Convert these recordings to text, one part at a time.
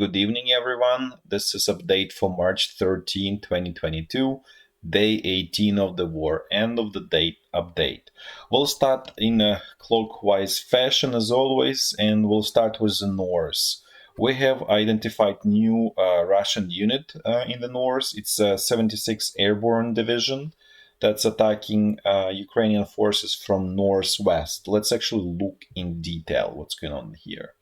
good evening, everyone. This is update for March 13, 2022, day 18 of the war, end of the date update. We'll start in a clockwise fashion as always, and we'll start with the north. We have identified new Russian unit in the north. It's a 76th Airborne Division that's attacking Ukrainian forces from northwest. Let's actually look in detail what's going on here.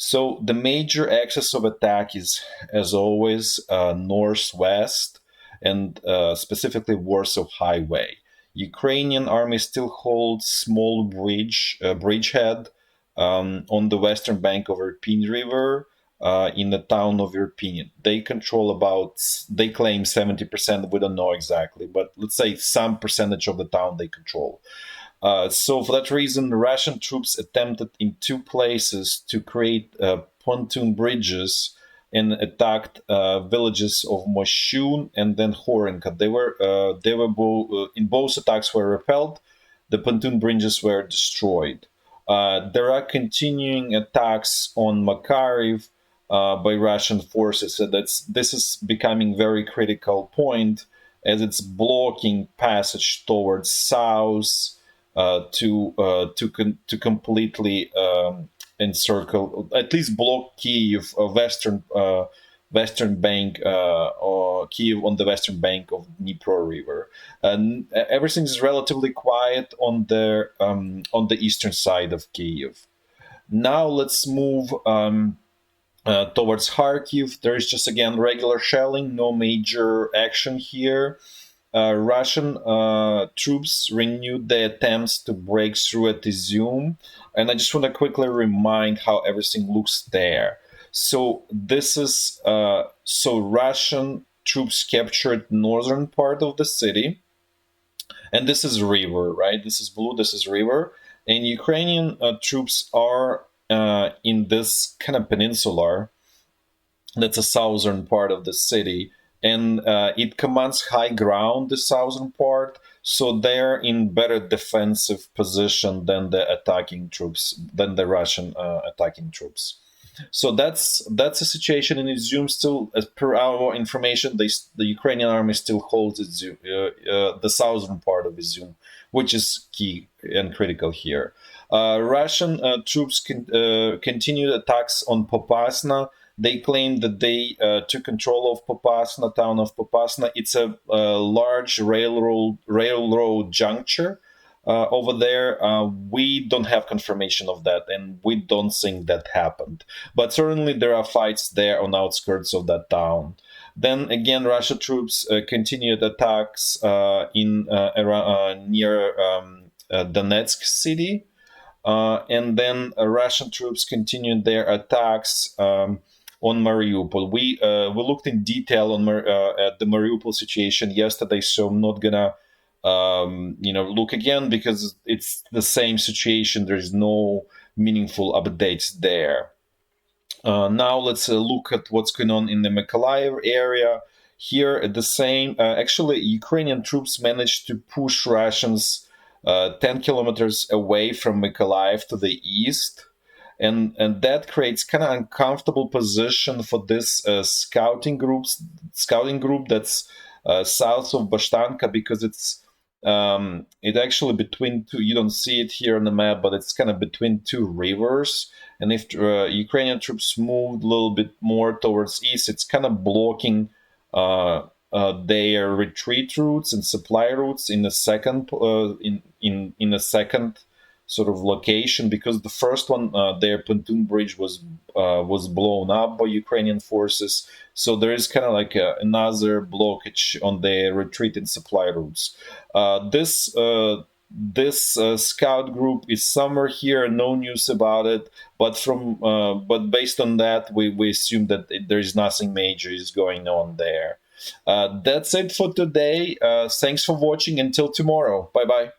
So the major axis of attack is, as always, northwest and specifically Warsaw Highway. Ukrainian army still holds small bridgehead on the western bank of Irpin River in the town of Irpin. They claim 70%, we don't know exactly, but let's say some percentage of the town they control. So for that reason, Russian troops attempted in two places to create pontoon bridges and attacked villages of Moshun and then Horenka. In both attacks were repelled. The pontoon bridges were destroyed. There are continuing attacks on Makariv by Russian forces. So this is becoming very critical point as it's blocking passage towards south. To completely encircle, at least block Kyiv, western bank, or Kyiv on the western bank of Dnipro River. And everything is relatively quiet on the eastern side of Kyiv. Now let's move towards Kharkiv. There is just again regular shelling, no major action here. Russian troops renewed their attempts to break through at Izyum, and I just want to quickly remind how everything looks there. So this is Russian troops captured northern part of the city, and this is river, right? This is blue, this is river, and Ukrainian troops are in this kind of peninsular. That's a southern part of the city. And it commands high ground, the southern part, so they're in better defensive position than the Russian attacking troops. So that's the situation in Izyum. Still, as per our information, the Ukrainian army still holds Izyum, the southern part of Izyum, which is key and critical here. Russian troops continued attacks on Popasna. They claim that they took control of Popasna, town of Popasna. It's a large railroad juncture over there. We don't have confirmation of that, and we don't think that happened. But certainly there are fights there on outskirts of that town. Then again, Russian troops continued attacks near Donetsk city, and then Russian troops continued their attacks on Mariupol. We looked in detail on at the Mariupol situation yesterday, so I'm not gonna look again because it's the same situation. There's no meaningful updates there. Now let's look at what's going on in the Makariv area. Here, the same. Actually, Ukrainian troops managed to push Russians 10 kilometers away from Makariv to the east. And that creates kind of uncomfortable position for this scouting group that's south of Bashtanka, because it's actually between two. You don't see it here on the map, but it's kind of between two rivers. And if Ukrainian troops moved a little bit more towards east, it's kind of blocking their retreat routes and supply routes in the second in a second sort of location, because the first one, their pontoon bridge was blown up by Ukrainian forces. So there is kind of like another blockage on their retreat and supply routes. This scout group is somewhere here, no news about it, but based on that, we assume that there is nothing major is going on there. That's it for today. Thanks for watching. Until tomorrow. Bye bye.